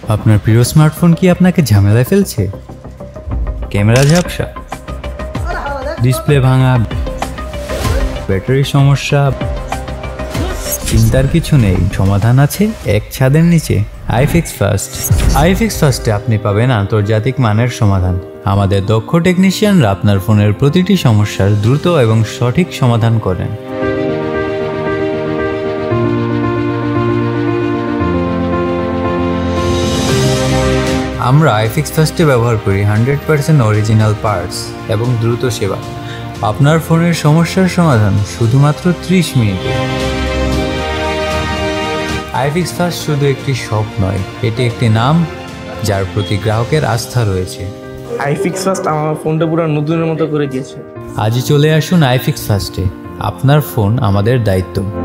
আপনার প্রিয় স্মার্টফোন কি আপনাকে ঝামেলায় ফেলছে? ক্যামেরা ঝাপসা, ডিসপ্লে ভাঙা, ব্যাটারির সমস্যা? চিন্তার কিছু নেই, সমাধান আছে এক ছাদের নিচে। IFix first. আইফিক্স ফার্স্টে আপনি পাবেন আন্তর্জাতিক মানের সমাধান। আমাদের দক্ষ টেকনিশিয়ানরা আপনার ফোনের প্রতিটি সমস্যার দ্রুত এবং সঠিক সমাধান করেন। আমরা আইফিক্স ফার্স্টে ব্যবহার করি 100% অরিজিনাল পার্টস এবং দ্রুত সেবা। আপনার ফোনের সমস্যার সমাধান শুধুমাত্র 30 মিনিটে। আইফিক্স ফার্স্ট শুধু একটি শপ নয়, এটি একটি নাম যার প্রতি গ্রাহকের আস্থা রয়েছে। আইফিক্স ফার্স্ট আমার ফোনটা পুরো নতুনের মতো করে দিয়েছে। আজই চলে আসুন আইফিক্স ফার্স্টে। আপনার ফোন আমাদের দায়িত্ব।